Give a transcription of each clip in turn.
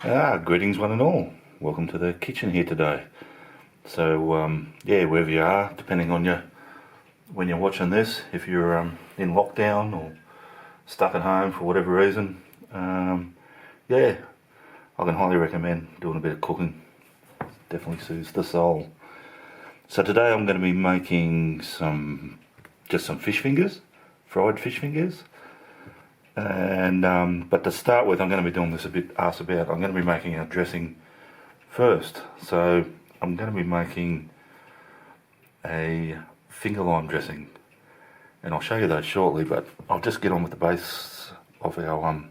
Greetings one and all. Welcome to the kitchen here today. So yeah, wherever you are, depending on when you're watching this, if you're in lockdown or stuck at home for whatever reason, yeah, I can highly recommend doing a bit of cooking. Definitely soothes the soul. So today I'm going to be making just some fish fingers, fried fish fingers. And but to start with, I'm going to be doing this a bit arse about. I'm going to be making our dressing first. So I'm going to be making a finger lime dressing, and I'll show you those shortly. But I'll just get on with the base of our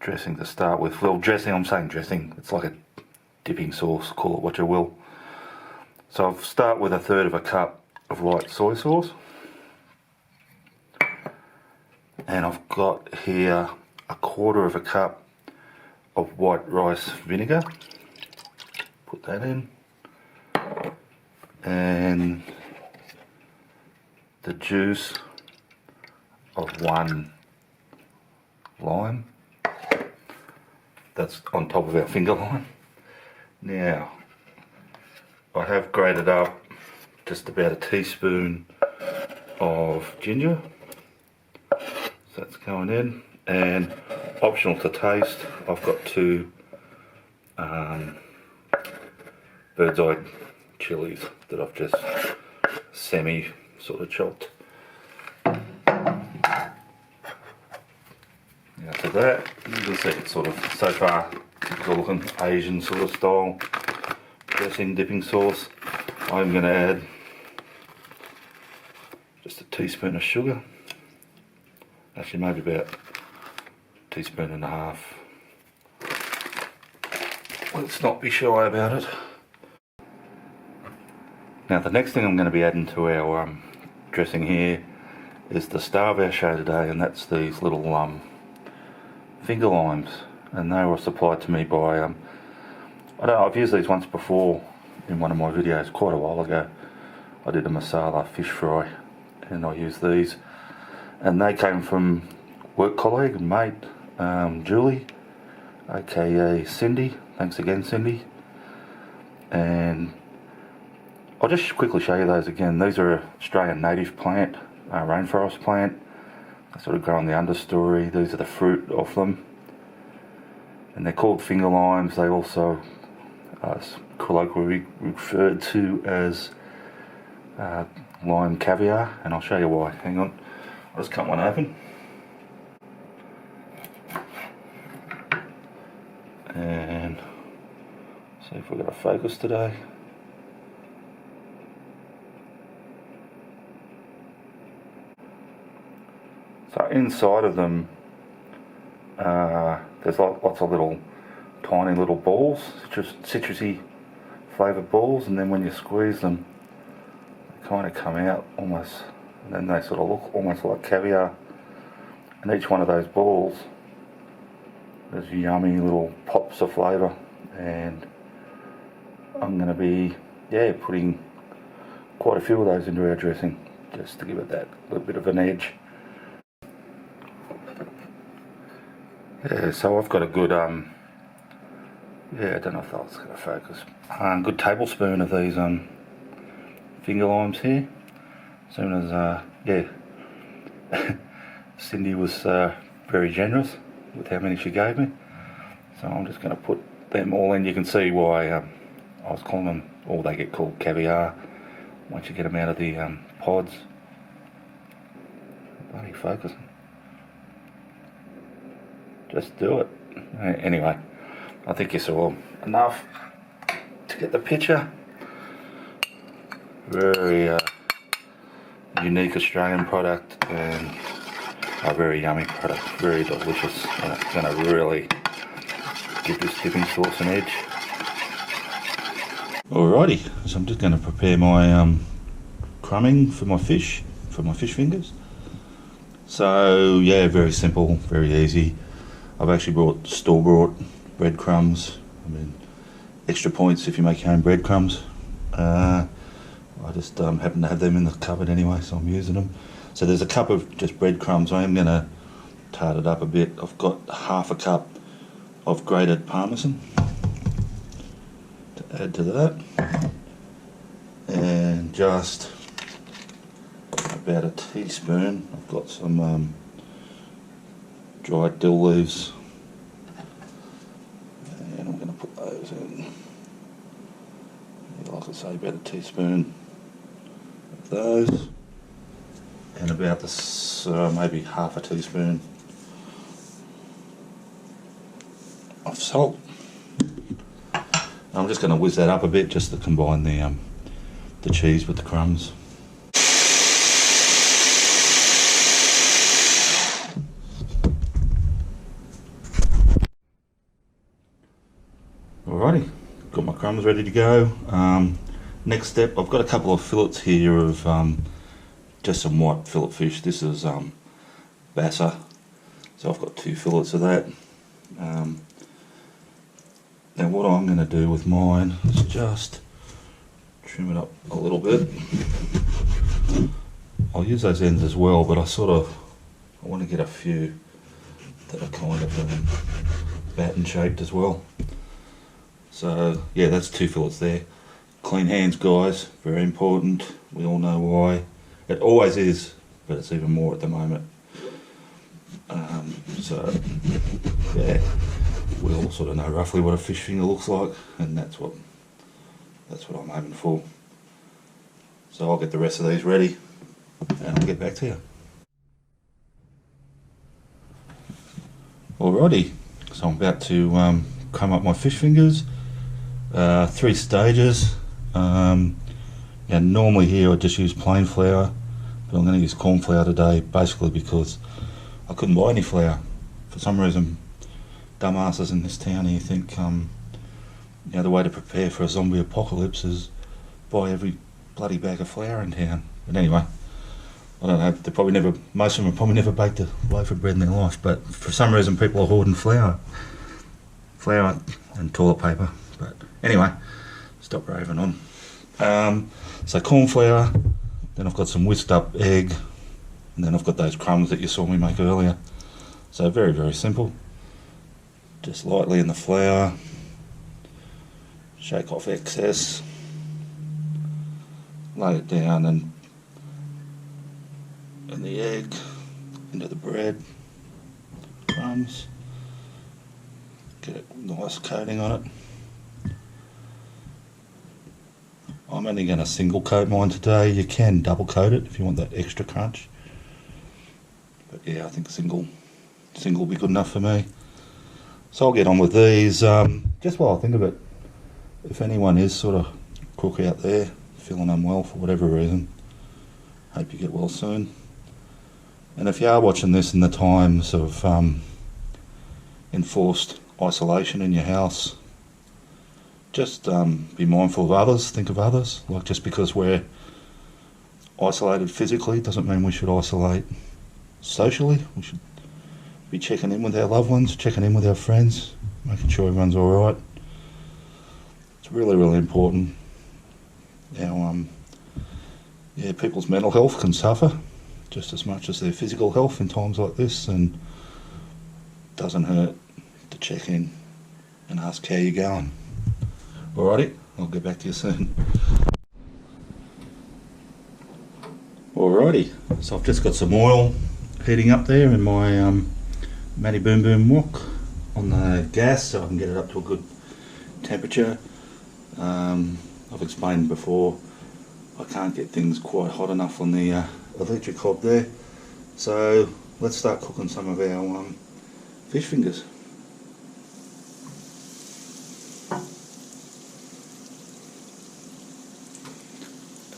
dressing to start with. Well, dressing, I'm saying dressing. It's like a dipping sauce. Call it what you will. So I'll start with 1/3 cup of light soy sauce. And I've got here 1/4 cup of white rice vinegar. Put that in. And the juice of 1 lime. That's on top of our finger lime. Now, I have grated up just about 1 teaspoon of ginger. That's going in, and optional to taste, I've got 2 bird's eye chilies that I've just semi sort of chopped. Now to that, you can see it's sort of, so far, it's all looking Asian sort of style dressing dipping sauce. I'm going to add just 1 teaspoon of sugar. Actually, maybe about 1.5 teaspoons. Let's not be shy about it. Now, the next thing I'm going to be adding to our dressing here is the star of our show today, and that's these little finger limes, and they were supplied to me by I don't know, I've used these once before in one of my videos quite a while ago. I did a masala fish fry, and I used these. And they came from work colleague and mate, Julie, aka Cindy. Thanks again, Cindy. And I'll just quickly show you those again. These are an Australian native plant, rainforest plant. They sort of grow on the understory. These are the fruit of them. And they're called finger limes. They also colloquially referred to as lime caviar, and I'll show you why. Hang on. I'll just cut one open. And see if we've got a focus today. So inside of them, there's lots of little, tiny little balls, citrusy flavoured balls, and then when you squeeze them, they kind of come out almost. And then they sort of look almost like caviar. And each one of those balls, there's yummy little pops of flavour. And I'm going to be, putting quite a few of those into our dressing, just to give it that little bit of an edge. Yeah, so I've got a good, I don't know if I was going to focus. Good tablespoon of these finger limes here. As soon as, Cindy was very generous with how many she gave me. So I'm just going to put them all in. You can see why I was calling them, or they get called caviar, once you get them out of the pods. Bloody focusing. Just do it. Anyway, I think you saw enough to get the picture. Very unique Australian product, and a very yummy product, very delicious, and it's going to really give this dipping sauce an edge. Alrighty, so I'm just going to prepare my crumbing for my fish fingers. So yeah, very simple, very easy. I've actually brought store-bought breadcrumbs. I mean, extra points if you make your own breadcrumbs. I just happen to have them in the cupboard anyway, so I'm using them. So there's a cup of just breadcrumbs. I am going to tart it up a bit. I've got 1/2 cup of grated parmesan to add to that, and just about a teaspoon. I've got some dried dill leaves, and I'm going to put those in. Like I say, about a teaspoon of those, and about this maybe half a teaspoon of salt. I'm just going to whiz that up a bit just to combine the cheese with the crumbs. Alrighty, got my crumbs ready to go. Next step, I've got a couple of fillets here of just some white fillet fish. This is bassa, so I've got 2 fillets of that. Now what I'm going to do with mine is just trim it up a little bit. I'll use those ends as well, but I want to get a few that are kind of batten shaped as well. So yeah, that's 2 fillets there. Clean hands, guys, very important. We all know why. It always is, but it's even more at the moment. So yeah, we all sort of know roughly what a fish finger looks like, and that's what I'm aiming for. So I'll get the rest of these ready, and I'll get back to you. Alrighty, so I'm about to crumb up my fish fingers. 3 stages. Normally here I just use plain flour, but I'm going to use corn flour today, basically because I couldn't buy any flour. For some reason, dumbasses in this town here think the way to prepare for a zombie apocalypse is buy every bloody bag of flour in town. But anyway, I don't know, most of them have probably never baked a loaf of bread in their life, but for some reason people are hoarding flour and toilet paper. But anyway, stop raving on. So corn flour, then I've got some whisked up egg, and then I've got those crumbs that you saw me make earlier. So very, very simple. Just lightly in the flour, shake off excess, lay it down and the egg into the bread, crumbs, get a nice coating on it. I'm only going to single coat mine today. You can double coat it if you want that extra crunch, but yeah, I think single will be good enough for me. So I'll get on with these. Just while I think of it, if anyone is sort of cook out there feeling unwell for whatever reason, hope you get well soon. And if you are watching this in the times of enforced isolation in your house, just be mindful of others, think of others. Like, just because we're isolated physically doesn't mean we should isolate socially. We should be checking in with our loved ones, checking in with our friends, making sure everyone's alright. It's really, really important. People's mental health can suffer just as much as their physical health in times like this, and it doesn't hurt to check in and ask how you're going. Alrighty, I'll get back to you soon. Alrighty, so I've just got some oil heating up there in my Matty Boom Boom wok on the gas, so I can get it up to a good temperature. I've explained before, I can't get things quite hot enough on the electric hob there, so let's start cooking some of our fish fingers.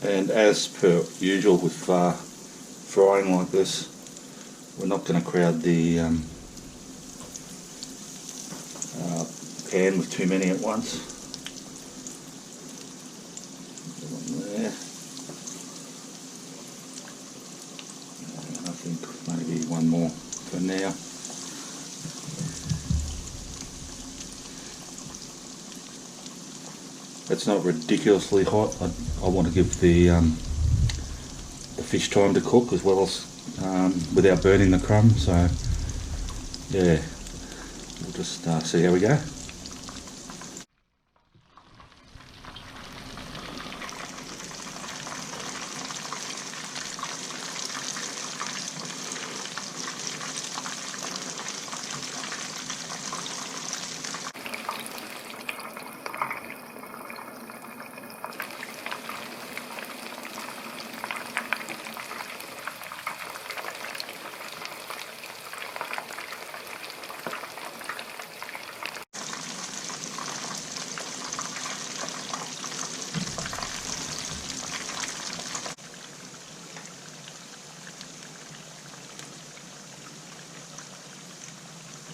And as per usual with frying like this, we're not going to crowd the pan with too many at once. One there. And I think maybe one more for now. It's not ridiculously hot. I want to give the fish time to cook as well as without burning the crumb. So yeah, we'll just see how we go.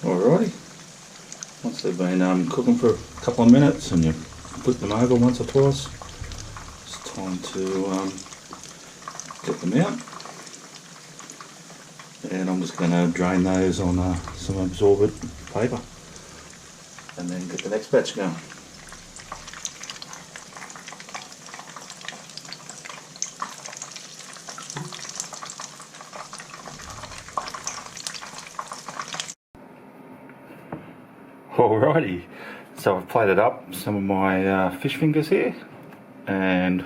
Alrighty, once they've been cooking for a couple of minutes and you flip them over once or twice, it's time to get them out. And I'm just going to drain those on some absorbent paper and then get the next batch going. Alrighty, so I've plated up some of my fish fingers here and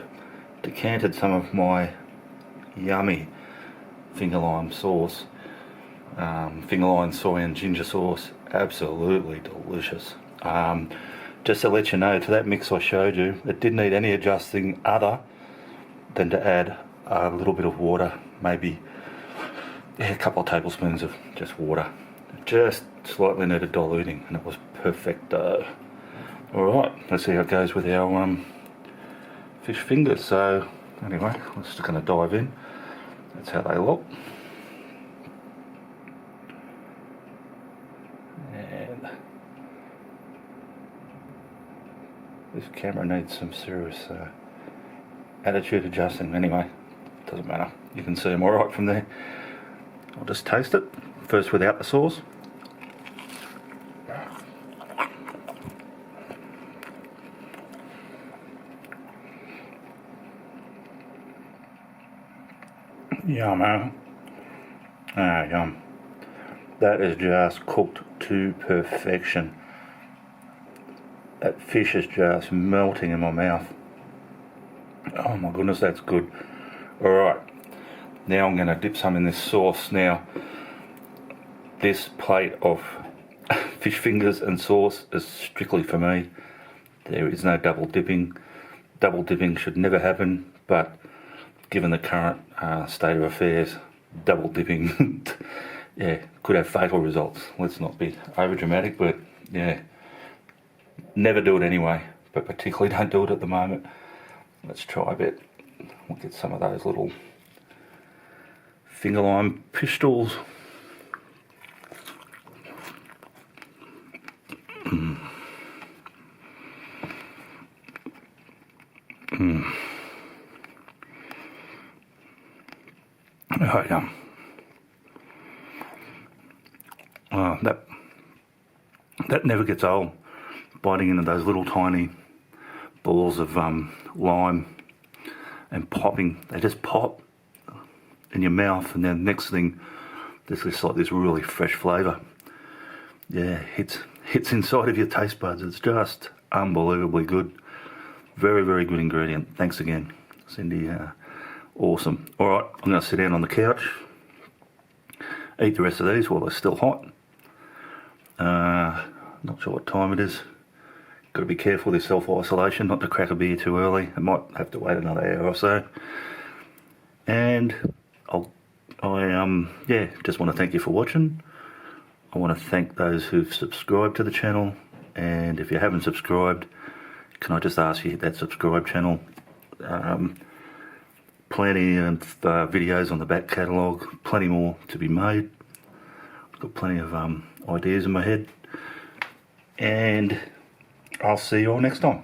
decanted some of my yummy finger lime sauce, finger lime soy and ginger sauce, absolutely delicious. Just to let you know, to that mix I showed you, it didn't need any adjusting other than to add a little bit of water, maybe a couple of tablespoons of just water. Just slightly needed diluting and it was perfecto. Alright, let's see how it goes with our fish fingers. So anyway, I'm just going to dive in. That's how they look. And this camera needs some serious attitude adjusting. Anyway, doesn't matter. You can see them alright from there. I'll just taste it. First without the sauce. Yum, eh? Ah, yum. That is just cooked to perfection. That fish is just melting in my mouth. Oh my goodness, that's good. Alright, now I'm going to dip some in this sauce. Now, this plate of fish fingers and sauce is strictly for me. There is no double dipping. Double dipping should never happen, but given the current state of affairs, double dipping yeah, could have fatal results. Let's not be over dramatic, but yeah, never do it anyway, but particularly don't do it at the moment. Let's try a bit. We'll get some of those little finger lime pistols. Oh, yum. That never gets old. Biting into those little tiny balls of lime and popping. They just pop in your mouth, and then next thing, there's just like this really fresh flavour. Yeah, hits inside of your taste buds. It's just unbelievably good. Very, very good ingredient. Thanks again, Cindy. Awesome. Alright, I'm going to sit down on the couch, eat the rest of these while they're still hot. Not sure what time it is. Got to be careful with this self-isolation, not to crack a beer too early. I might have to wait another hour or so. And I just want to thank you for watching. I want to thank those who've subscribed to the channel, and if you haven't subscribed, can I just ask you hit that subscribe channel. Plenty of videos on the back catalogue, plenty more to be made. I've got plenty of ideas in my head, and I'll see you all next time.